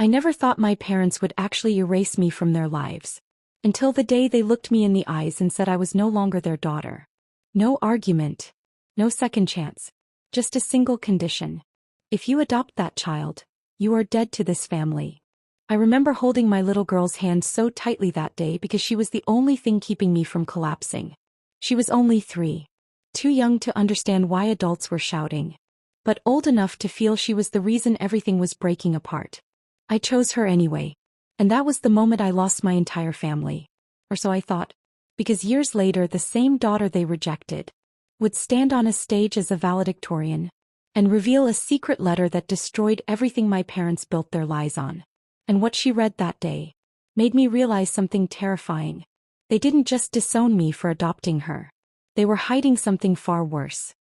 I never thought my parents would actually erase me from their lives. Until the day they looked me in the eyes and said I was no longer their daughter. No argument. No second chance. Just a single condition. If you adopt that child, you are dead to this family. I remember holding my little girl's hand so tightly that day because she was the only thing keeping me from collapsing. She was only 3. Too young to understand why adults were shouting. But old enough to feel she was the reason everything was breaking apart. I chose her anyway. And that was the moment I lost my entire family. Or so I thought. Because years later the same daughter they rejected would stand on a stage as a valedictorian and reveal a secret letter that destroyed everything my parents built their lives on. And what she read that day made me realize something terrifying. They didn't just disown me for adopting her. They were hiding something far worse.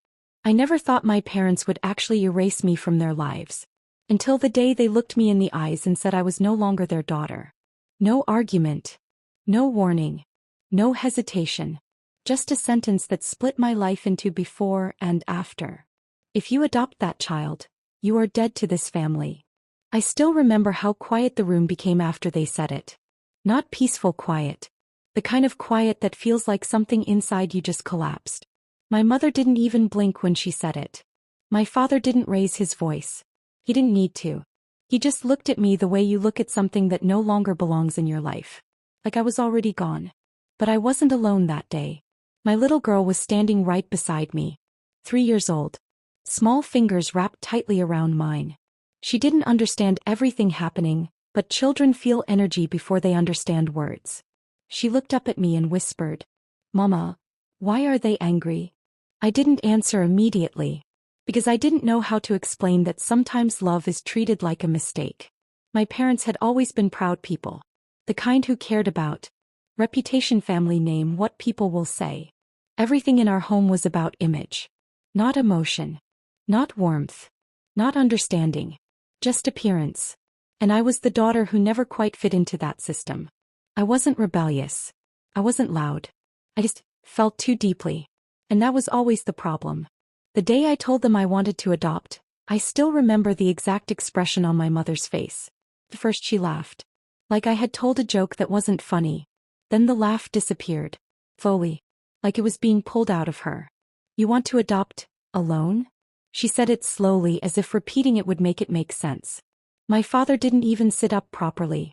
I never thought my parents would actually erase me from their lives. Until the day they looked me in the eyes and said I was no longer their daughter. No argument. No warning. No hesitation. Just a sentence that split my life into before and after. If you adopt that child, you are dead to this family. I still remember how quiet the room became after they said it. Not peaceful quiet. The kind of quiet that feels like something inside you just collapsed. My mother didn't even blink when she said it. My father didn't raise his voice. He didn't need to. He just looked at me the way you look at something that no longer belongs in your life. Like I was already gone. But I wasn't alone that day. My little girl was standing right beside me. 3 years old. Small fingers wrapped tightly around mine. She didn't understand everything happening, but children feel energy before they understand words. She looked up at me and whispered, "Mama, why are they angry?" I didn't answer immediately. Because I didn't know how to explain that sometimes love is treated like a mistake. My parents had always been proud people. The kind who cared about reputation, family name, what people will say. Everything in our home was about image. Not emotion. Not warmth. Not understanding. Just appearance. And I was the daughter who never quite fit into that system. I wasn't rebellious. I wasn't loud. I just felt too deeply. And that was always the problem. The day I told them I wanted to adopt, I still remember the exact expression on my mother's face. First she laughed. Like I had told a joke that wasn't funny. Then the laugh disappeared. Slowly. Like it was being pulled out of her. "You want to adopt, alone?" She said it slowly as if repeating it would make it make sense. My father didn't even sit up properly.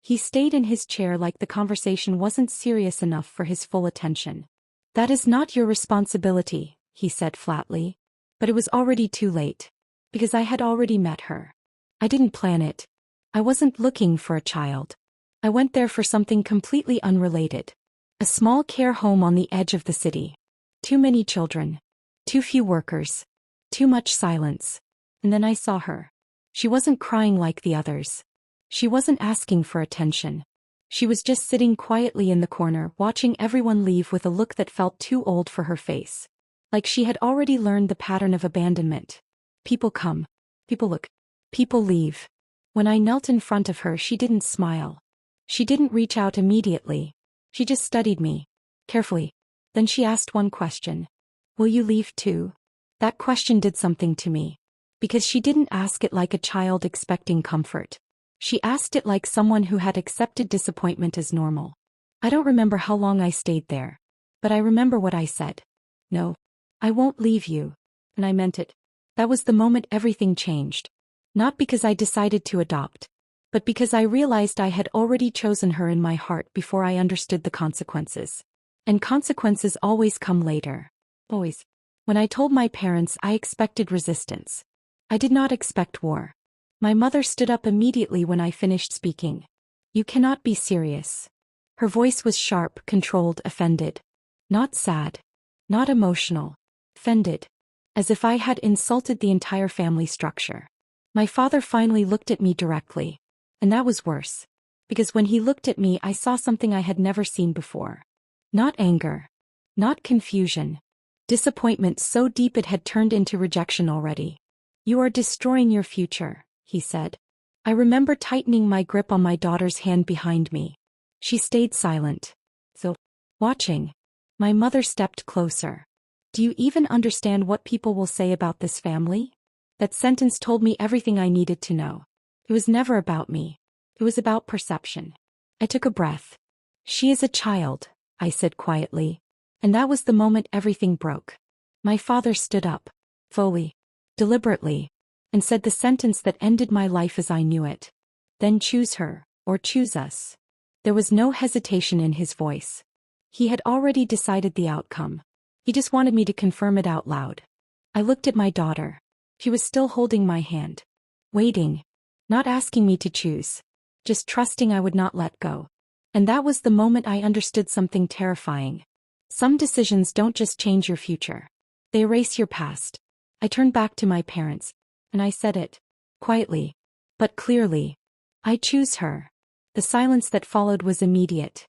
He stayed in his chair like the conversation wasn't serious enough for his full attention. "That is not your responsibility," he said flatly. But it was already too late. Because I had already met her. I didn't plan it. I wasn't looking for a child. I went there for something completely unrelated. A small care home on the edge of the city. Too many children. Too few workers. Too much silence. And then I saw her. She wasn't crying like the others. She wasn't asking for attention. She was just sitting quietly in the corner, watching everyone leave with a look that felt too old for her face. Like she had already learned the pattern of abandonment. People come. People look. People leave. When I knelt in front of her, she didn't smile. She didn't reach out immediately. She just studied me. Carefully. Then she asked one question. "Will you leave too?" That question did something to me. Because she didn't ask it like a child expecting comfort. She asked it like someone who had accepted disappointment as normal. I don't remember how long I stayed there. But I remember what I said. "No. I won't leave you." And I meant it. That was the moment everything changed. Not because I decided to adopt. But because I realized I had already chosen her in my heart before I understood the consequences. And consequences always come later. Always. When I told my parents, I expected resistance. I did not expect war. My mother stood up immediately when I finished speaking. "You cannot be serious." Her voice was sharp, controlled, offended. Not sad. Not emotional. Offended. As if I had insulted the entire family structure. My father finally looked at me directly. And that was worse. Because when he looked at me, I saw something I had never seen before. Not anger. Not confusion. Disappointment so deep it had turned into rejection already. "You are destroying your future," he said. I remember tightening my grip on my daughter's hand behind me. She stayed silent. So, watching. My mother stepped closer. "Do you even understand what people will say about this family?" That sentence told me everything I needed to know. It was never about me. It was about perception. I took a breath. She is a child, I said quietly. And that was the moment everything broke. My father stood up, fully, deliberately, and said the sentence that ended my life as I knew it. Then choose her, or choose us. There was no hesitation in his voice. He had already decided the outcome. He just wanted me to confirm it out loud. I looked at my daughter. She was still holding my hand. Waiting. Not asking me to choose. Just trusting I would not let go. And that was the moment I understood something terrifying. Some decisions don't just change your future. They erase your past. I turned back to my parents, and I said it. Quietly. But clearly. I choose her. The silence that followed was immediate.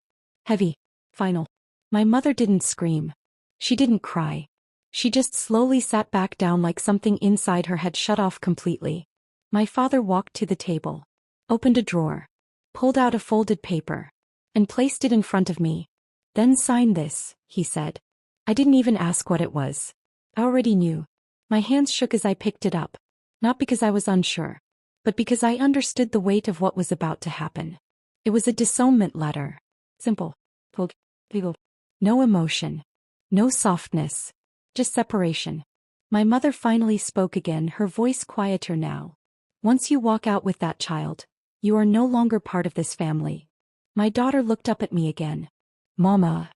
Heavy. Final. My mother didn't scream. She didn't cry. She just slowly sat back down like something inside her had shut off completely. My father walked to the table, opened a drawer, pulled out a folded paper, and placed it in front of me. Then sign this, he said. I didn't even ask what it was. I already knew. My hands shook as I picked it up, not because I was unsure, but because I understood the weight of what was about to happen. It was a disownment letter. Simple. Cold. Legal. No emotion. No softness. Just separation. My mother finally spoke again, her voice quieter now. Once you walk out with that child, you are no longer part of this family. My daughter looked up at me again. Mama.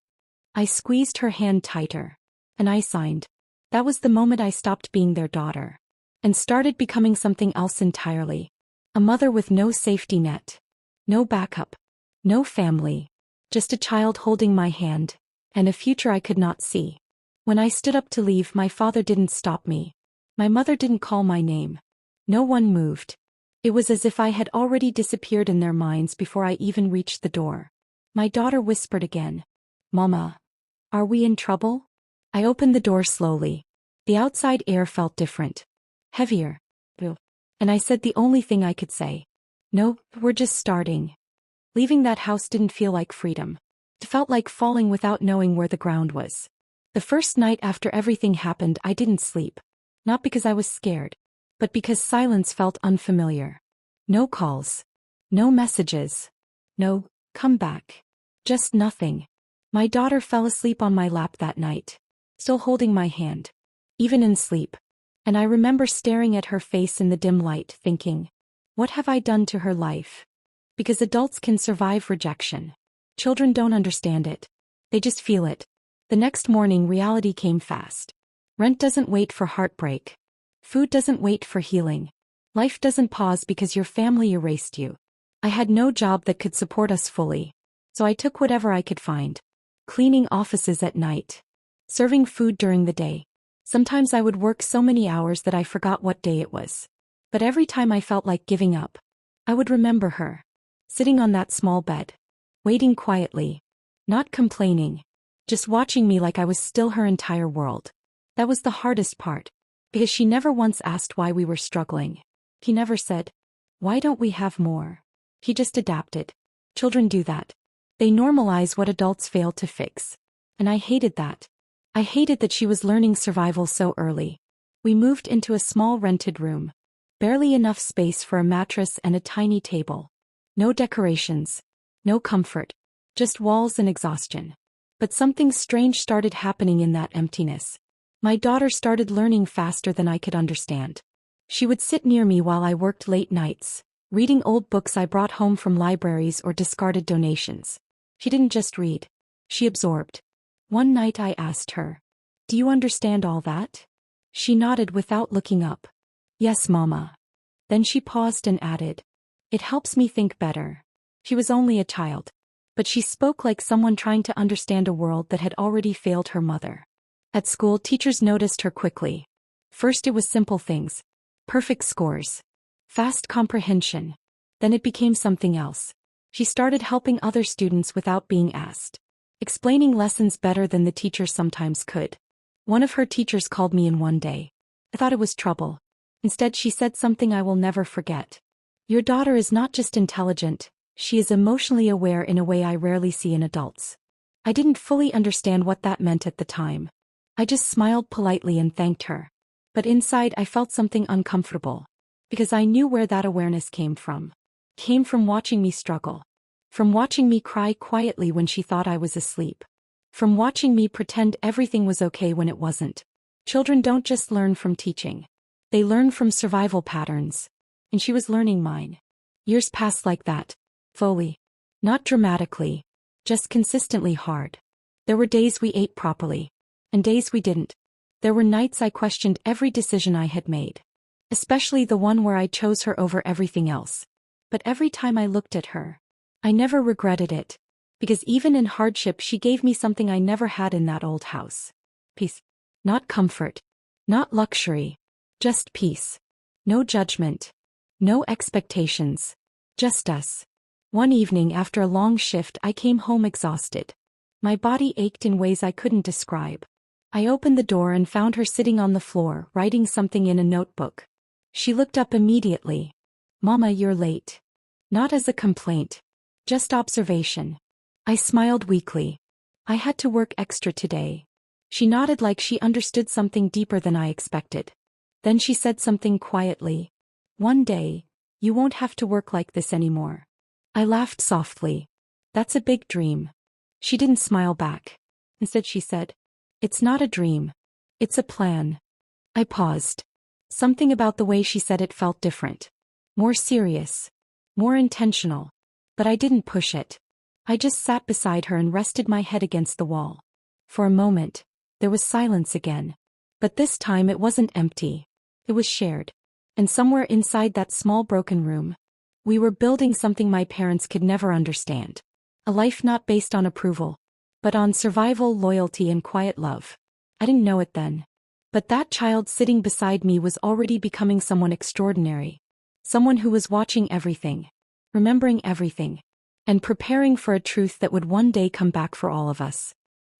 I squeezed her hand tighter. And I signed. That was the moment I stopped being their daughter. And started becoming something else entirely. A mother with no safety net. No backup. No family. Just a child holding my hand. And a future I could not see. When I stood up to leave, my father didn't stop me. My mother didn't call my name. No one moved. It was as if I had already disappeared in their minds before I even reached the door. My daughter whispered again. Mama. Are we in trouble? I opened the door slowly. The outside air felt different. Heavier. And I said the only thing I could say. No, we're just starting. Leaving that house didn't feel like freedom. It felt like falling without knowing where the ground was. The first night after everything happened, I didn't sleep. Not because I was scared, but because silence felt unfamiliar. No calls. No messages. No, come back. Just nothing. My daughter fell asleep on my lap that night, still holding my hand. Even in sleep. And I remember staring at her face in the dim light, thinking, what have I done to her life? Because adults can survive rejection. Children don't understand it. They just feel it. The next morning, reality came fast. Rent doesn't wait for heartbreak. Food doesn't wait for healing. Life doesn't pause because your family erased you. I had no job that could support us fully. So I took whatever I could find. Cleaning offices at night. Serving food during the day. Sometimes I would work so many hours that I forgot what day it was. But every time I felt like giving up, I would remember her. Sitting on that small bed. Waiting quietly. Not complaining. Just watching me like I was still her entire world. That was the hardest part. Because she never once asked why we were struggling. He never said, why don't we have more? He just adapted. Children do that. They normalize what adults fail to fix. And I hated that. I hated that she was learning survival so early. We moved into a small rented room. Barely enough space for a mattress and a tiny table. No decorations. No comfort. Just walls and exhaustion. But something strange started happening in that emptiness. My daughter started learning faster than I could understand. She would sit near me while I worked late nights, reading old books I brought home from libraries or discarded donations. She didn't just read. She absorbed. One night I asked her, do you understand all that? She nodded without looking up. Yes, Mama. Then she paused and added, it helps me think better. She was only a child. But she spoke like someone trying to understand a world that had already failed her mother. At school, teachers noticed her quickly. First it was simple things. Perfect scores. Fast comprehension. Then it became something else. She started helping other students without being asked. Explaining lessons better than the teacher sometimes could. One of her teachers called me in one day. I thought it was trouble. Instead she said something I will never forget. Your daughter is not just intelligent. She is emotionally aware in a way I rarely see in adults. I didn't fully understand what that meant at the time. I just smiled politely and thanked her. But inside I felt something uncomfortable. Because I knew where that awareness came from. Came from watching me struggle. From watching me cry quietly when she thought I was asleep. From watching me pretend everything was okay when it wasn't. Children don't just learn from teaching. They learn from survival patterns. And she was learning mine. Years passed like that. Slowly. Not dramatically. Just consistently hard. There were days we ate properly. And days we didn't. There were nights I questioned every decision I had made. Especially the one where I chose her over everything else. But every time I looked at her, I never regretted it. Because even in hardship she gave me something I never had in that old house. Peace. Not comfort. Not luxury. Just peace. No judgment. No expectations. Just us. One evening after a long shift I came home exhausted. My body ached in ways I couldn't describe. I opened the door and found her sitting on the floor, writing something in a notebook. She looked up immediately. "Mama, you're late." Not as a complaint. Just observation. I smiled weakly. "I had to work extra today." She nodded like she understood something deeper than I expected. Then she said something quietly. "One day, you won't have to work like this anymore." I laughed softly. "That's a big dream." She didn't smile back. Instead she said, "It's not a dream. It's a plan." I paused. Something about the way she said it felt different. More serious. More intentional. But I didn't push it. I just sat beside her and rested my head against the wall. For a moment, there was silence again. But this time it wasn't empty. It was shared. And somewhere inside that small broken room, we were building something my parents could never understand. A life not based on approval, but on survival, loyalty, and quiet love. I didn't know it then. But that child sitting beside me was already becoming someone extraordinary. Someone who was watching everything, remembering everything, and preparing for a truth that would one day come back for all of us.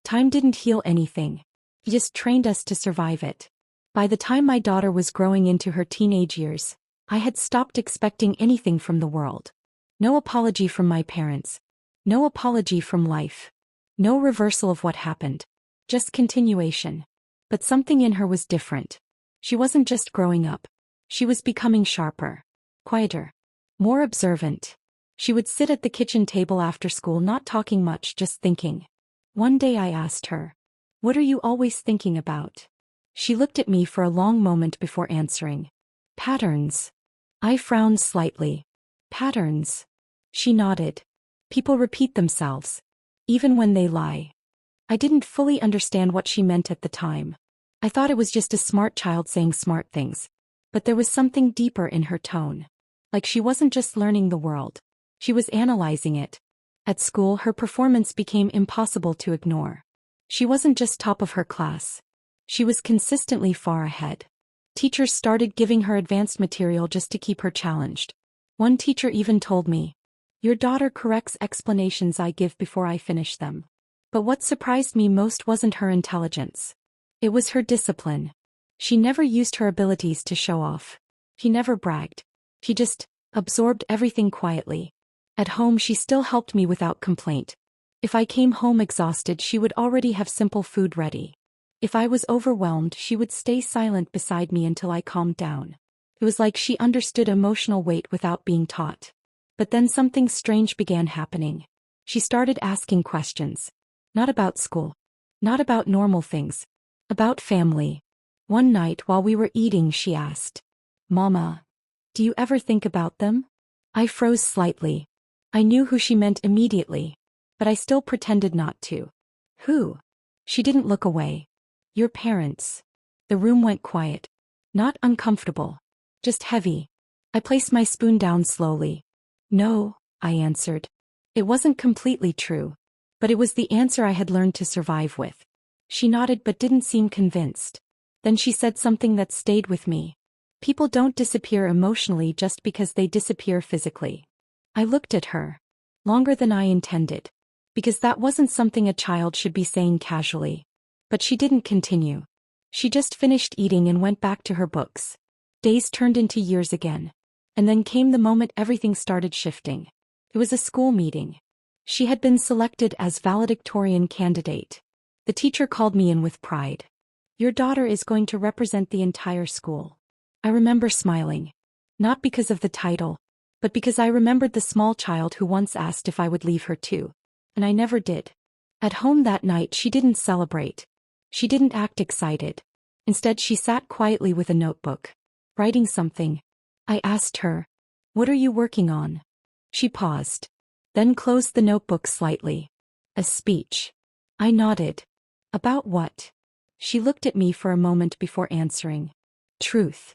Time didn't heal anything. It just trained us to survive it. By the time my daughter was growing into her teenage years, I had stopped expecting anything from the world. No apology from my parents. No apology from life. No reversal of what happened. Just continuation. But something in her was different. She wasn't just growing up. She was becoming sharper. Quieter. More observant. She would sit at the kitchen table after school not talking much, just thinking. One day I asked her, "What are you always thinking about?" She looked at me for a long moment before answering. "Patterns." I frowned slightly. "Patterns?" She nodded. "People repeat themselves. Even when they lie." I didn't fully understand what she meant at the time. I thought it was just a smart child saying smart things. But there was something deeper in her tone. Like she wasn't just learning the world. She was analyzing it. At school, her performance became impossible to ignore. She wasn't just top of her class. She was consistently far ahead. Teachers started giving her advanced material just to keep her challenged. One teacher even told me, "Your daughter corrects explanations I give before I finish them." But what surprised me most wasn't her intelligence. It was her discipline. She never used her abilities to show off. She never bragged. She just absorbed everything quietly. At home she still helped me without complaint. If I came home exhausted, she would already have simple food ready. If I was overwhelmed, she would stay silent beside me until I calmed down. It was like she understood emotional weight without being taught. But then something strange began happening. She started asking questions. Not about school. Not about normal things. About family. One night while we were eating, she asked, "Mama, do you ever think about them?" I froze slightly. I knew who she meant immediately. But I still pretended not to. "Who?" She didn't look away. "Your parents." The room went quiet. Not uncomfortable. Just heavy. I placed my spoon down slowly. "No," I answered. It wasn't completely true. But it was the answer I had learned to survive with. She nodded but didn't seem convinced. Then she said something that stayed with me. "People don't disappear emotionally just because they disappear physically." I looked at her. Longer than I intended. Because that wasn't something a child should be saying casually. But she didn't continue. She just finished eating and went back to her books. Days turned into years again. And then came the moment everything started shifting. It was a school meeting. She had been selected as valedictorian candidate. The teacher called me in with pride. "Your daughter is going to represent the entire school." I remember smiling. Not because of the title, but because I remembered the small child who once asked if I would leave her too. And I never did. At home that night she didn't celebrate. She didn't act excited. Instead she sat quietly with a notebook, writing something. I asked her, "What are you working on?" She paused, then closed the notebook slightly. "A speech." I nodded. "About what?" She looked at me for a moment before answering. "Truth."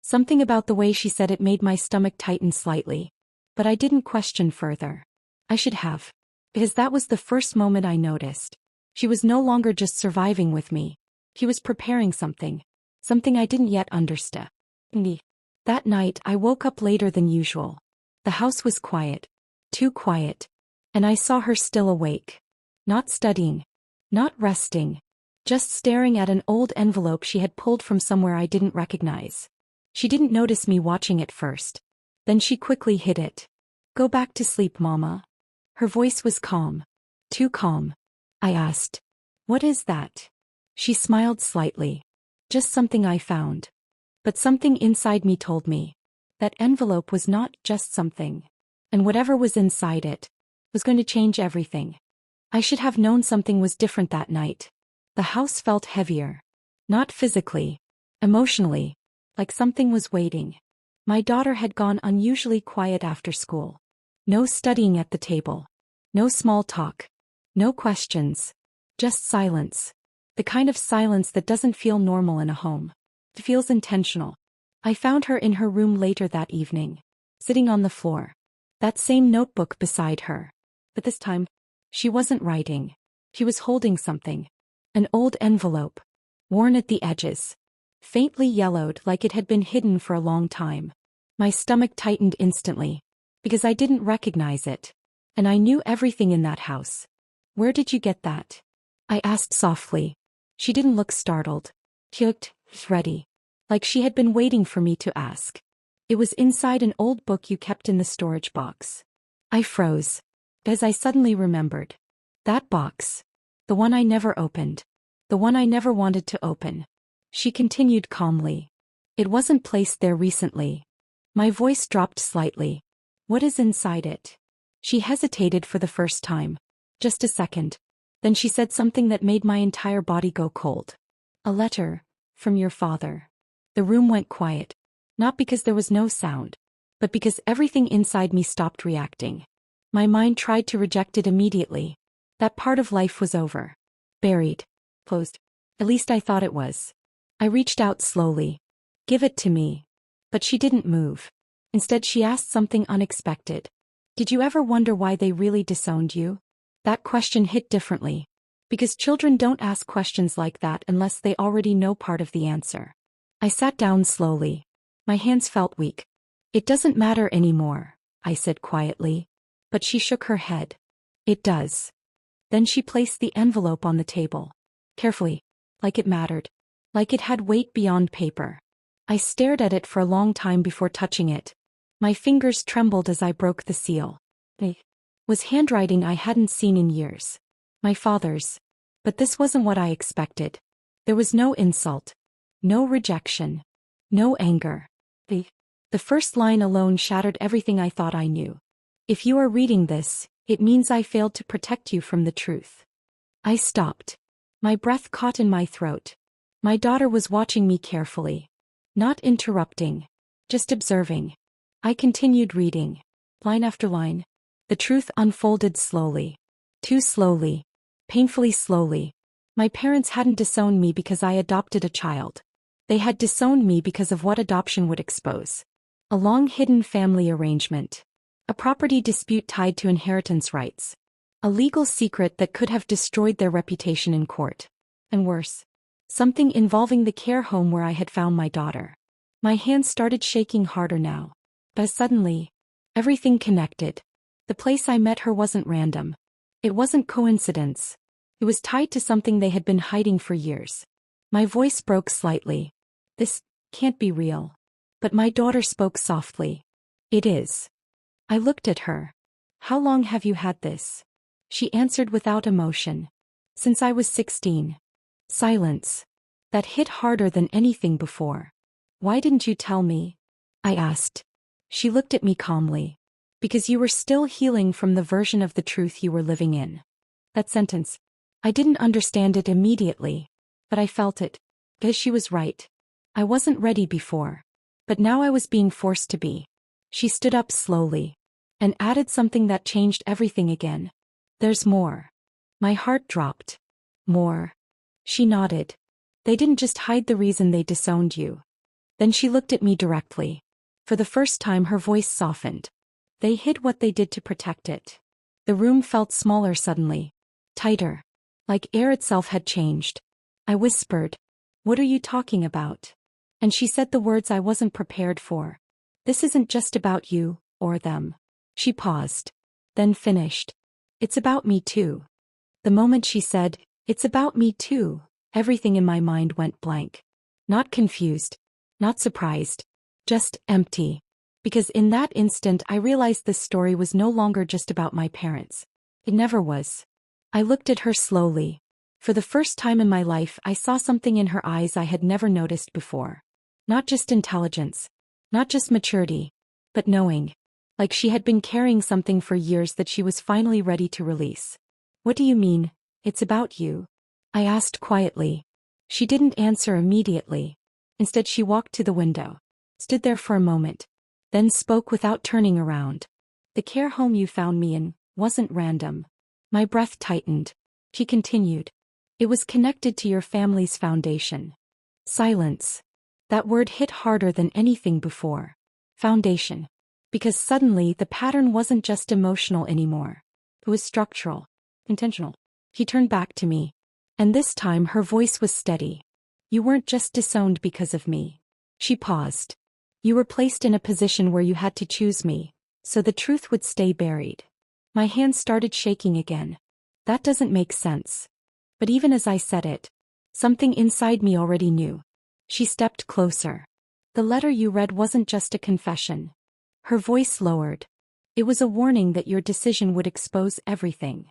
Something about the way she said it made my stomach tighten slightly. But I didn't question further. I should have. Because that was the first moment I noticed. She was no longer just surviving with me. She was preparing something. Something I didn't yet understand. That night I woke up later than usual. The house was quiet. Too quiet. And I saw her still awake. Not studying. Not resting. Just staring at an old envelope she had pulled from somewhere I didn't recognize. She didn't notice me watching it first. Then she quickly hid it. "Go back to sleep, Mama." Her voice was calm. Too calm. I asked, "What is that?" She smiled slightly. "Just something I found." But something inside me told me that envelope was not just something. And whatever was inside it was going to change everything. I should have known something was different that night. The house felt heavier. Not physically. Emotionally. Like something was waiting. My daughter had gone unusually quiet after school. No studying at the table. No small talk. No questions. Just silence. The kind of silence that doesn't feel normal in a home. It feels intentional. I found her in her room later that evening. Sitting on the floor. That same notebook beside her. But this time, she wasn't writing. She was holding something. An old envelope. Worn at the edges. Faintly yellowed like it had been hidden for a long time. My stomach tightened instantly. Because I didn't recognize it. And I knew everything in that house. "Where did you get that?" I asked softly. She didn't look startled. She looked ready. Like she had been waiting for me to ask. "It was inside an old book you kept in the storage box." I froze. As I suddenly remembered. That box. The one I never opened. The one I never wanted to open. She continued calmly. "It wasn't placed there recently." My voice dropped slightly. "What is inside it?" She hesitated for the first time. Just a second. Then she said something that made my entire body go cold. "A letter. From your father." The room went quiet. Not because there was no sound. But because everything inside me stopped reacting. My mind tried to reject it immediately. That part of life was over. Buried. Closed. At least I thought it was. I reached out slowly. "Give it to me." But she didn't move. Instead she asked something unexpected. "Did you ever wonder why they really disowned you?" That question hit differently. Because children don't ask questions like that unless they already know part of the answer. I sat down slowly. My hands felt weak. "It doesn't matter anymore," I said quietly. But she shook her head. "It does." Then she placed the envelope on the table. Carefully. Like it mattered. Like it had weight beyond paper. I stared at it for a long time before touching it. My fingers trembled as I broke the seal. It was handwriting I hadn't seen in years. My father's. But this wasn't what I expected. There was no insult. No rejection. No anger. The first line alone shattered everything I thought I knew. "If you are reading this, it means I failed to protect you from the truth." I stopped. My breath caught in my throat. My daughter was watching me carefully. Not interrupting. Just observing. I continued reading. Line after line. The truth unfolded slowly. Too slowly. Painfully slowly. My parents hadn't disowned me because I adopted a child. They had disowned me because of what adoption would expose. A long-hidden family arrangement. A property dispute tied to inheritance rights. A legal secret that could have destroyed their reputation in court. And worse. Something involving the care home where I had found my daughter. My hands started shaking harder now. But suddenly, everything connected. The place I met her wasn't random. It wasn't coincidence. It was tied to something they had been hiding for years. My voice broke slightly. "This can't be real." But my daughter spoke softly. "It is." I looked at her. "How long have you had this?" She answered without emotion. "Since I was 16. Silence. That hit harder than anything before. "Why didn't you tell me?" I asked. She looked at me calmly. Because you were still healing from the version of the truth you were living in. That sentence. I didn't understand it immediately, but I felt it. Because she was right. I wasn't ready before. But now I was being forced to be. She stood up slowly. And added something that changed everything again. There's more. My heart dropped. More. She nodded. They didn't just hide the reason they disowned you. Then she looked at me directly. For the first time her voice softened. They hid what they did to protect it. The room felt smaller suddenly. Tighter. Like air itself had changed. I whispered. What are you talking about? And she said the words I wasn't prepared for. This isn't just about you, or them. She paused. Then finished. It's about me too. The moment she said, it's about me too, everything in my mind went blank. Not confused. Not surprised. Just empty. Because in that instant I realized this story was no longer just about my parents. It never was. I looked at her slowly. For the first time in my life I saw something in her eyes I had never noticed before. Not just intelligence. Not just maturity. But knowing. Like she had been carrying something for years that she was finally ready to release. What do you mean, it's about you? I asked quietly. She didn't answer immediately. Instead she walked to the window. Stood there for a moment. Then spoke without turning around. The care home you found me in wasn't random. My breath tightened. She continued. It was connected to your family's foundation. Silence. That word hit harder than anything before. Foundation. Because suddenly the pattern wasn't just emotional anymore. It was structural. Intentional. She turned back to me. And this time her voice was steady. You weren't just disowned because of me. She paused. You were placed in a position where you had to choose me, so the truth would stay buried. My hands started shaking again. That doesn't make sense. But even as I said it, something inside me already knew. She stepped closer. The letter you read wasn't just a confession. Her voice lowered. It was a warning that your decision would expose everything.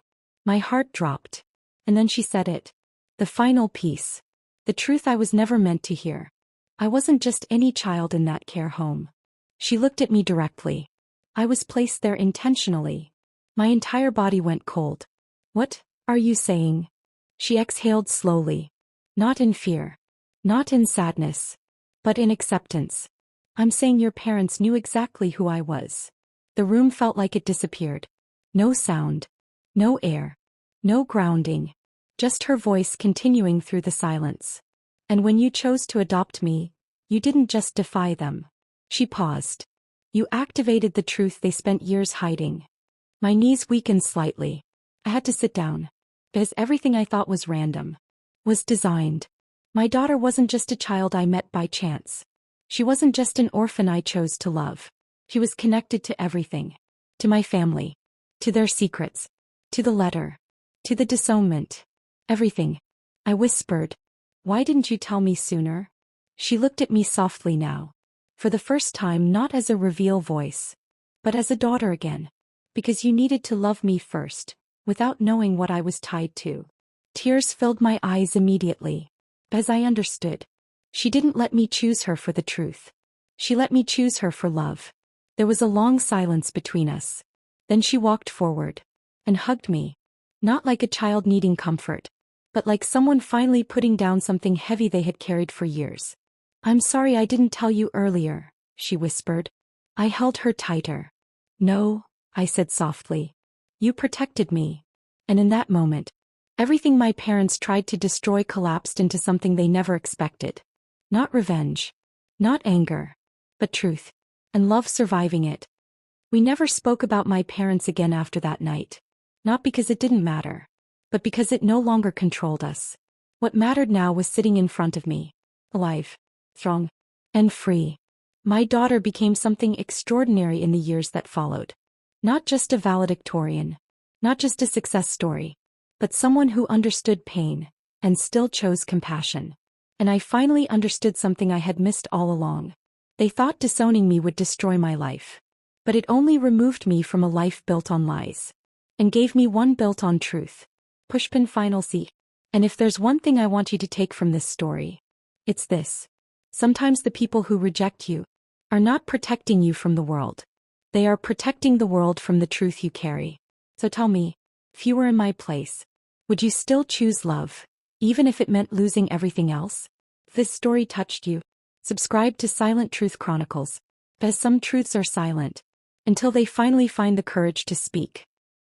My heart dropped. And then she said it. The final piece. The truth I was never meant to hear. I wasn't just any child in that care home. She looked at me directly. I was placed there intentionally. My entire body went cold. What are you saying? She exhaled slowly. Not in fear. Not in sadness. But in acceptance. I'm saying your parents knew exactly who I was. The room felt like it disappeared. No sound. No air. No grounding. Just her voice continuing through the silence. And when you chose to adopt me, you didn't just defy them. She paused. You activated the truth they spent years hiding. My knees weakened slightly. I had to sit down. Because everything I thought was random was designed. My daughter wasn't just a child I met by chance. She wasn't just an orphan I chose to love. She was connected to everything. To my family. To their secrets. To the letter. To the disownment. Everything. I whispered. Why didn't you tell me sooner? She looked at me softly now. For the first time not as a reveal voice. But as a daughter again. Because you needed to love me first. Without knowing what I was tied to. Tears filled my eyes immediately. As I understood. She didn't let me choose her for the truth. She let me choose her for love. There was a long silence between us. Then she walked forward. And hugged me. Not like a child needing comfort. But like someone finally putting down something heavy they had carried for years. I'm sorry I didn't tell you earlier, she whispered. I held her tighter. No, I said softly. You protected me. And in that moment, everything my parents tried to destroy collapsed into something they never expected. Not revenge. Not anger. But truth. And love surviving it. We never spoke about my parents again after that night. Not because it didn't matter. But because it no longer controlled us. What mattered now was sitting in front of me. Alive. Strong. And free. My daughter became something extraordinary in the years that followed. Not just a valedictorian. Not just a success story. But someone who understood pain. And still chose compassion. And I finally understood something I had missed all along. They thought disowning me would destroy my life. But it only removed me from a life built on lies. And gave me one built on truth. Pushpin final C. And if there's one thing I want you to take from this story, it's this. Sometimes the people who reject you are not protecting you from the world. They are protecting the world from the truth you carry. So tell me, if you were in my place, would you still choose love, even if it meant losing everything else? If this story touched you, subscribe to Silent Truth Chronicles, because some truths are silent until they finally find the courage to speak.